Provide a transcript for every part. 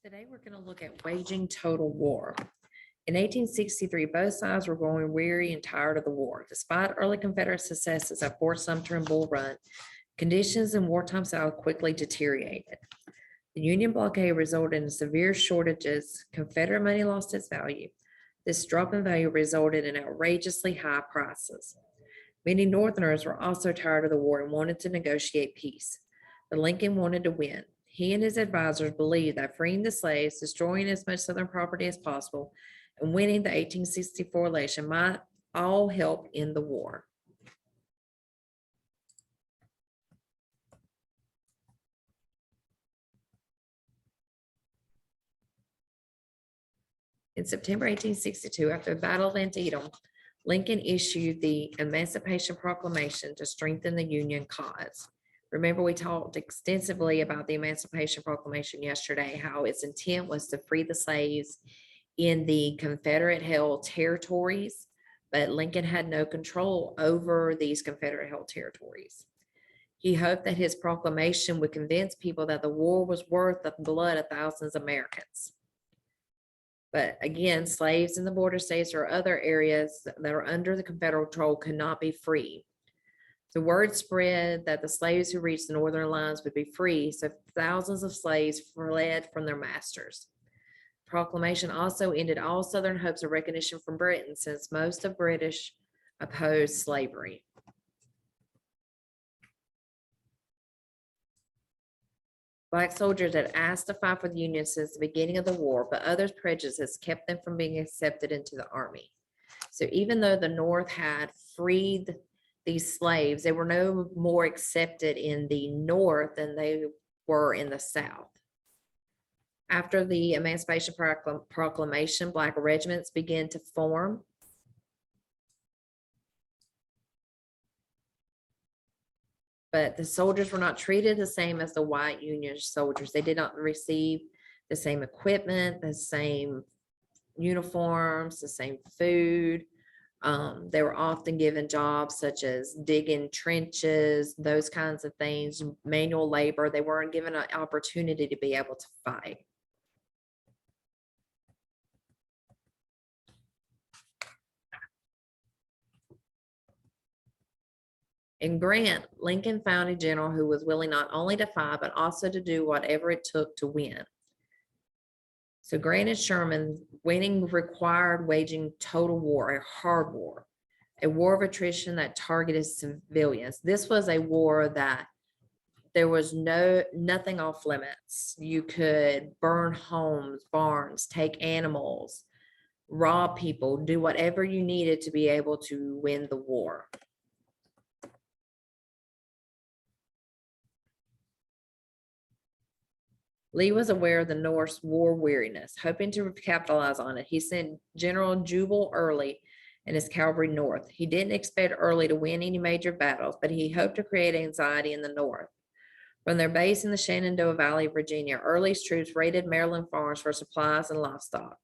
Today, we're going to look at waging total war. In 1863, both sides were growing weary and tired of the war. Despite early Confederate successes at Fort Sumter and Bull Run, conditions in wartime South quickly deteriorated. The Union blockade resulted in severe shortages. Confederate money lost its value. This drop in value resulted in outrageously high prices. Many Northerners were also tired of the war and wanted to negotiate peace. But Lincoln wanted to win. He and his advisors believed that freeing the slaves, destroying as much Southern property as possible, and winning the 1864 election might all help end the war. In September 1862, after the Battle of Antietam, Lincoln issued the Emancipation Proclamation to strengthen the Union cause. Remember, we talked extensively about the Emancipation Proclamation yesterday, how its intent was to free the slaves in the Confederate-held territories, but Lincoln had no control over these Confederate-held territories. He hoped that his proclamation would convince people that the war was worth the blood of thousands of Americans. But again, slaves in the border states or other areas that are under the Confederate control could not be free. The word spread that the slaves who reached the northern lines would be free, so thousands of slaves fled from their masters. The proclamation also ended all Southern hopes of recognition from Britain, since most of British opposed slavery. Black soldiers had asked to fight for the Union since the beginning of the war, but others' prejudices kept them from being accepted into the army. So even though the North had freed these slaves, they were no more accepted in the North than they were in the South. After the Emancipation Proclamation, Black regiments began to form. But the soldiers were not treated the same as the white Union soldiers. They did not receive the same equipment, the same uniforms, the same food. They were often given jobs such as digging trenches, those kinds of things, manual labor. They weren't given an opportunity to be able to fight. In Grant, Lincoln found a general who was willing not only to fight, but also to do whatever it took to win. So Grant and Sherman, winning required waging total war, a hard war, a war of attrition that targeted civilians. This was a war that there was nothing off limits. You could burn homes, barns, take animals, rob people, do whatever you needed to be able to win the war. Lee was aware of the North's war weariness. Hoping to capitalize on it, he sent General Jubal Early and his cavalry north. He didn't expect Early to win any major battles, but he hoped to create anxiety in the North. From their base in the Shenandoah Valley, Virginia, Early's troops raided Maryland farms for supplies and livestock.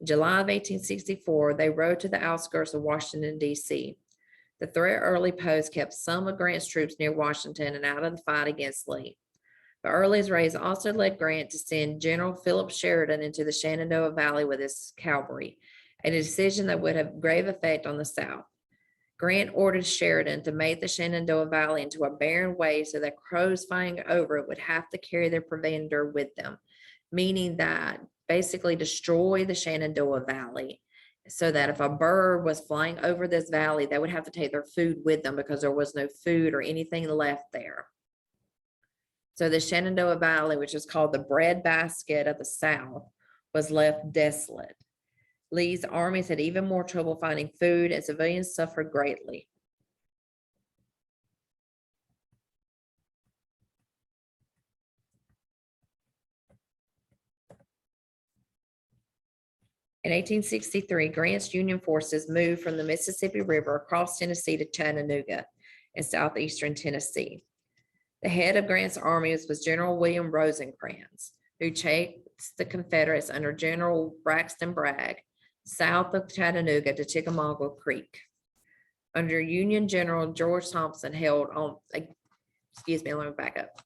In July of 1864, they rode to the outskirts of Washington, D.C. The threat Early posed kept some of Grant's troops near Washington and out of the fight against Lee. But Early's raids also led Grant to send General Philip Sheridan into the Shenandoah Valley with his cavalry, a decision that would have grave effect on the South. Grant ordered Sheridan to make the Shenandoah Valley into a barren waste so that crows flying over it would have to carry their provender with them, meaning that basically destroy the Shenandoah Valley so that if a bird was flying over this valley, they would have to take their food with them because there was no food or anything left there. So the Shenandoah Valley, which is called the breadbasket of the South, was left desolate. Lee's armies had even more trouble finding food, and civilians suffered greatly. In 1863, Grant's Union forces moved from the Mississippi River across Tennessee to Chattanooga in southeastern Tennessee. The head of Grant's armies was General William Rosecrans, who chased the Confederates under General Braxton Bragg south of Chattanooga to Chickamauga Creek. Under Union General George Thompson held on, let me back up.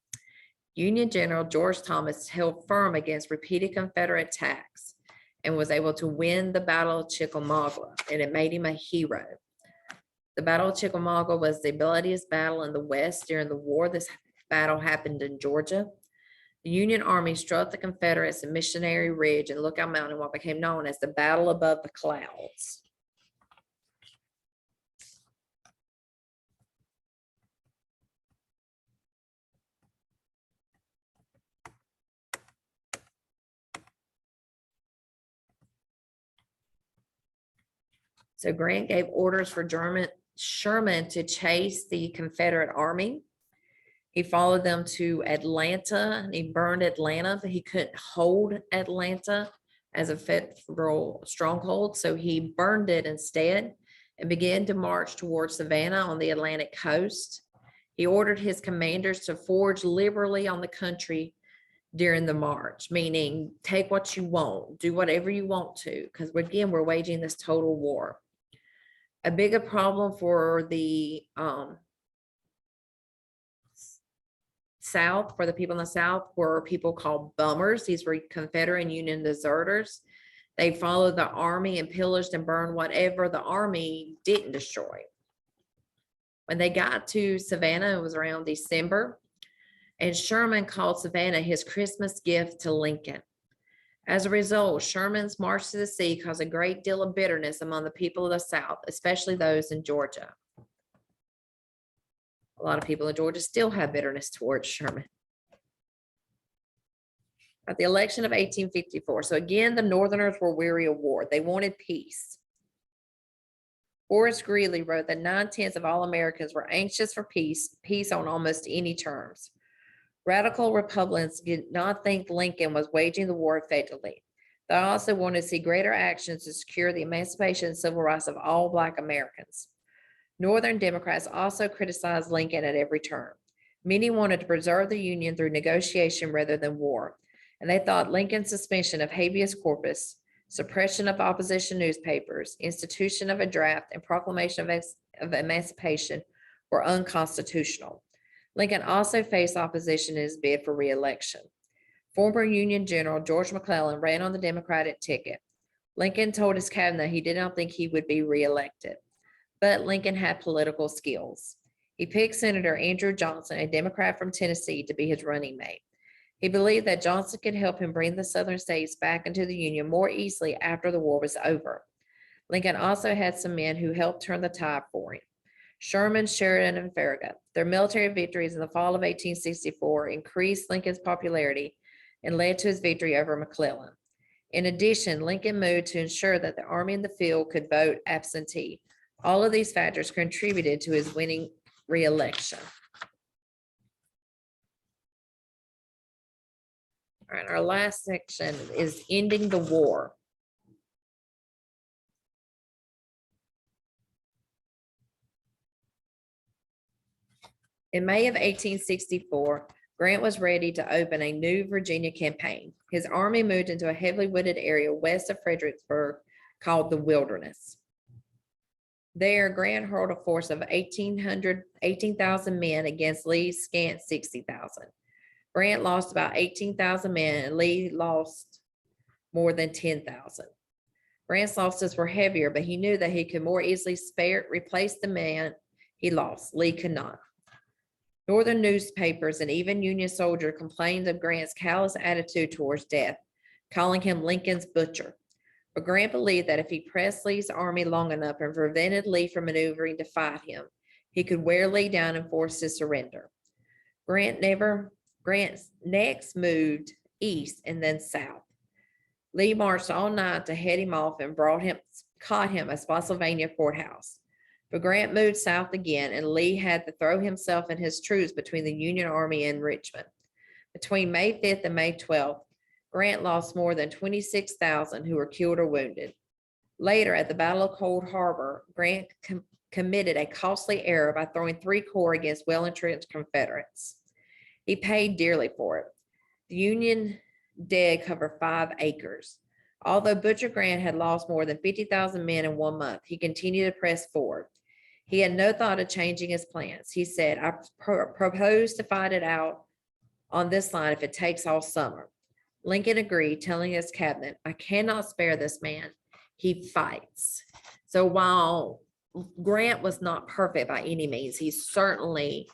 Union General George Thomas held firm against repeated Confederate attacks and was able to win the Battle of Chickamauga, and it made him a hero. The Battle of Chickamauga was the bloodiest battle in the West during the war. This battle happened in Georgia. The Union Army struck the Confederates at Missionary Ridge and Lookout Mountain, what became known as the Battle Above the Clouds. So Grant gave orders for Sherman to chase the Confederate army. He followed them to Atlanta and he burned Atlanta, but he couldn't hold Atlanta as a federal stronghold. So he burned it instead and began to march towards Savannah on the Atlantic coast. He ordered his commanders to forage liberally on the country during the march, meaning take what you want, do whatever you want to, because again, we're waging this total war. A bigger problem for the South, for the people in the South, were people called bummers. These were Confederate and Union deserters. They followed the army and pillaged and burned whatever the army didn't destroy. When they got to Savannah, it was around December, and Sherman called Savannah his Christmas gift to Lincoln. As a result, Sherman's march to the sea caused a great deal of bitterness among the people of the South, especially those in Georgia. A lot of people in Georgia still have bitterness towards Sherman. At the election of 1854, so again, the Northerners were weary of war. They wanted peace. Horace Greeley wrote that 9/10 of all Americans were anxious for peace on almost any terms. Radical Republicans did not think Lincoln was waging the war effectively. They also wanted to see greater actions to secure the emancipation and civil rights of all Black Americans. Northern Democrats also criticized Lincoln at every turn. Many wanted to preserve the Union through negotiation rather than war, and they thought Lincoln's suspension of habeas corpus, suppression of opposition newspapers, institution of a draft, and proclamation of emancipation were unconstitutional. Lincoln also faced opposition in his bid for re-election. Former Union General George McClellan ran on the Democratic ticket. Lincoln told his cabinet he did not think he would be re-elected, but Lincoln had political skills. He picked Senator Andrew Johnson, a Democrat from Tennessee, to be his running mate. He believed that Johnson could help him bring the Southern states back into the Union more easily after the war was over. Lincoln also had some men who helped turn the tide for him: Sherman, Sheridan, and Farragut. Their military victories in the fall of 1864 increased Lincoln's popularity and led to his victory over McClellan. In addition, Lincoln moved to ensure that the army in the field could vote absentee. All of these factors contributed to his winning re-election. All right, our last section is ending the war. In May of 1864, Grant was ready to open a new Virginia campaign. His army moved into a heavily wooded area west of Fredericksburg called the Wilderness. There, Grant hurled a force of 18,000 men against Lee's scant 60,000. Grant lost about 18,000 men, and Lee lost more than 10,000. Grant's losses were heavier, but he knew that he could more easily replace the man he lost. Lee could not. Northern newspapers and even Union soldiers complained of Grant's callous attitude towards death, calling him Lincoln's butcher. But Grant believed that if he pressed Lee's army long enough and prevented Lee from maneuvering to fight him, he could wear Lee down and force his surrender. Grant next moved east and then south. Lee marched all night to head him off and caught him at Spotsylvania Courthouse. But Grant moved south again, and Lee had to throw himself and his troops between the Union Army and Richmond. Between May 5th and May 12th, Grant lost more than 26,000 who were killed or wounded. Later, at the Battle of Cold Harbor, Grant committed a costly error by throwing 3 corps against well-entrenched Confederates. He paid dearly for it. The Union dead covered 5 acres. Although Butcher Grant had lost more than 50,000 men in 1 month, he continued to press forward. He had no thought of changing his plans. He said, I propose to fight it out on this line if it takes all summer. Lincoln agreed, telling his cabinet, I cannot spare this man. He fights. So while Grant was not perfect by any means, he certainly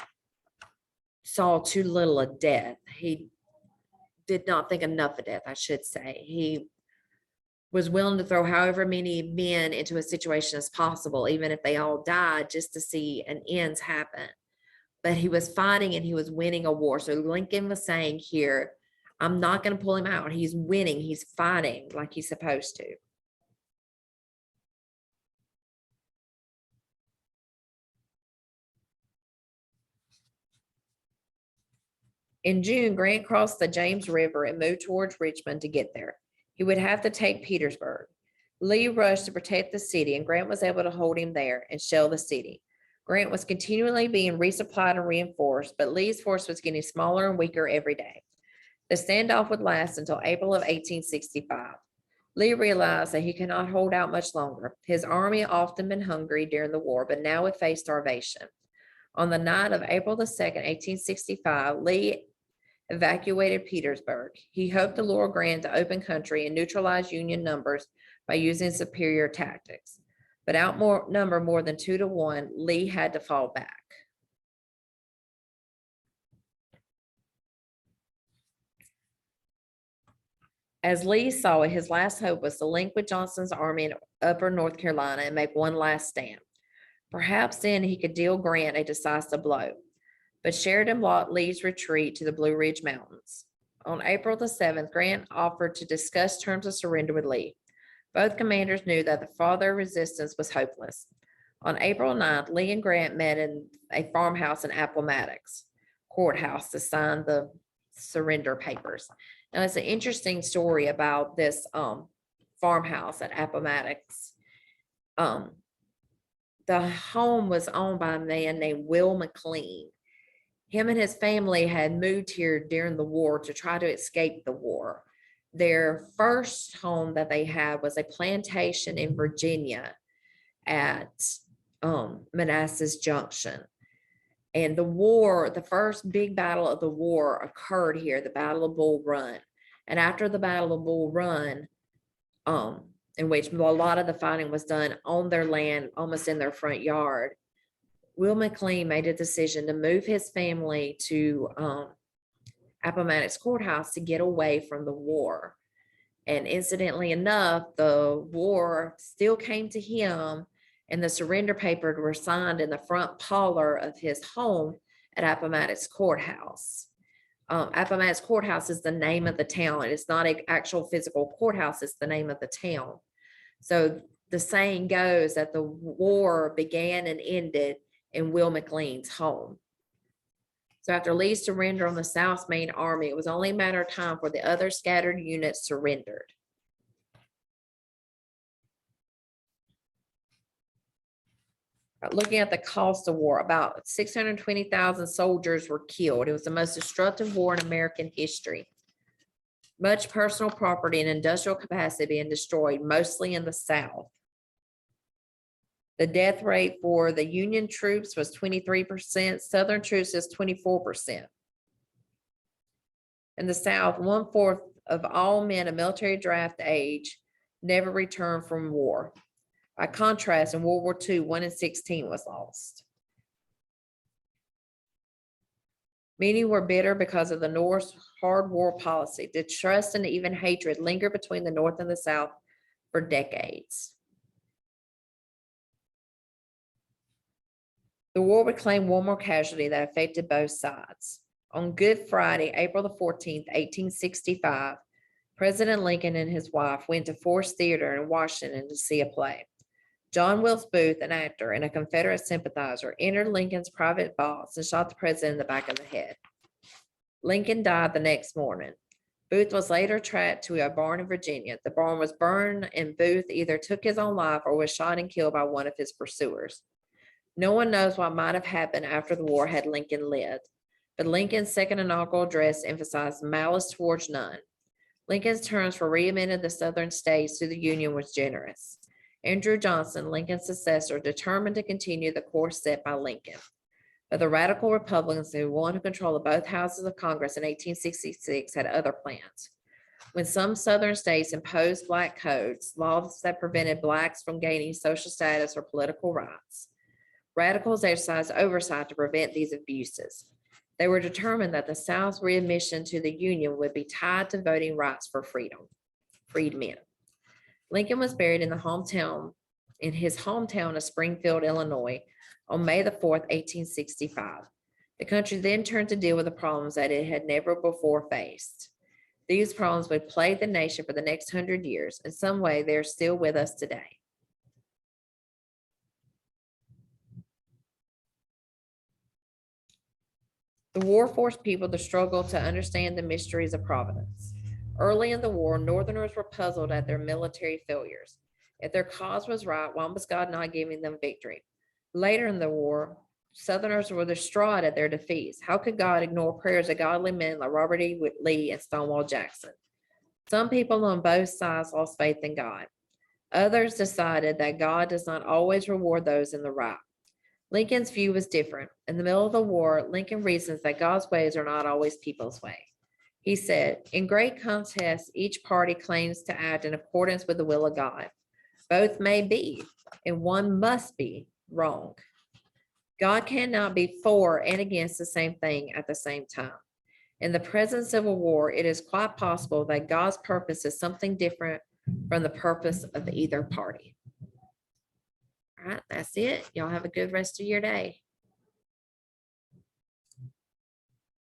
saw too little of death. He did not think enough of death, I should say. He was willing to throw however many men into a situation as possible, even if they all died, just to see an end happen. But he was fighting and he was winning a war. So Lincoln was saying here, I'm not going to pull him out. He's winning. He's fighting like he's supposed to. In June, Grant crossed the James River and moved towards Richmond to get there. He would have to take Petersburg. Lee rushed to protect the city, and Grant was able to hold him there and shell the city. Grant was continually being resupplied and reinforced, but Lee's force was getting smaller and weaker every day. The standoff would last until April of 1865. Lee realized that he could not hold out much longer. His army had often been hungry during the war, but now it faced starvation. On the night of April the 2nd, 1865, Lee evacuated Petersburg. He hoped to lure Grant to open country and neutralize Union numbers by using superior tactics. But outnumbered more than 2-1, Lee had to fall back. As Lee saw it, his last hope was to link with Johnston's army in upper North Carolina and make one last stand. Perhaps then he could deal Grant a decisive blow. But Sheridan blocked Lee's retreat to the Blue Ridge Mountains. On April the 7th, Grant offered to discuss terms of surrender with Lee. Both commanders knew that the farther resistance was hopeless. On April 9th, Lee and Grant met in a farmhouse in Appomattox courthouse to sign the surrender papers. Now, it's an interesting story about this farmhouse at Appomattox. The home was owned by a man named Will McLean. Him and his family had moved here during the war to try to escape the war. Their first home that they had was a plantation in Virginia at Manassas Junction. And the war, the first big battle of the war occurred here, the Battle of Bull Run. And after the Battle of Bull Run, in which a lot of the fighting was done on their land, almost in their front yard, Will McLean made a decision to move his family to Appomattox Courthouse to get away from the war. And incidentally enough, the war still came to him, and the surrender papers were signed in the front parlor of his home at Appomattox Courthouse. Appomattox Courthouse is the name of the town. It's not an actual physical courthouse, it's the name of the town. So the saying goes that the war began and ended in Will McLean's home. So after Lee's surrender on the South's main army, it was only a matter of time for the other scattered units surrendered. Looking at the cost of war, about 620,000 soldiers were killed. It was the most destructive war in American history. Much personal property and industrial capacity being destroyed, mostly in the South. The death rate for the Union troops was 23%. Southern troops is 24%. In the South, 1/4 of all men of military draft age never returned from war. By contrast, in World War II, 1 in 16 was lost. Many were bitter because of the North's hard war policy. Distrust and even hatred lingered between the North and the South for decades. The war would claim one more casualty that affected both sides. On Good Friday, April the 14th, 1865, President Lincoln and his wife went to Forest Theater in Washington to see a play. John Wilkes Booth, an actor and a Confederate sympathizer, entered Lincoln's private box and shot the president in the back of the head. Lincoln died the next morning. Booth was later tracked to a barn in Virginia. The barn was burned, and Booth either took his own life or was shot and killed by one of his pursuers. No one knows what might have happened after the war had Lincoln lived, but Lincoln's second inaugural address emphasized malice towards none. Lincoln's terms for readmitting the Southern states to the Union was generous. Andrew Johnson, Lincoln's successor, determined to continue the course set by Lincoln. But the radical Republicans who wanted to control both houses of Congress in 1866 had other plans. When some Southern states imposed black codes, laws that prevented blacks from gaining social status or political rights, radicals exercised oversight to prevent these abuses. They were determined that the South's readmission to the Union would be tied to voting rights for freedmen. Lincoln was buried in his hometown of Springfield, Illinois, on May the 4th, 1865. The country then turned to deal with the problems that it had never before faced. These problems would plague the nation for the next 100 years. In some way, they're still with us today. The war forced people to struggle to understand the mysteries of providence. Early in the war, Northerners were puzzled at their military failures. If their cause was right, why was God not giving them victory? Later in the war, Southerners were distraught at their defeats. How could God ignore prayers of godly men like Robert E. Lee and Stonewall Jackson? Some people on both sides lost faith in God. Others decided that God does not always reward those in the right. Lincoln's view was different. In the middle of the war, Lincoln reasons that God's ways are not always people's way. He said, in great contests, each party claims to act in accordance with the will of God. Both may be, and one must be, wrong. God cannot be for and against the same thing at the same time. In the present civil war, it is quite possible that God's purpose is something different from the purpose of either party. All right, that's it. Y'all have a good rest of your day.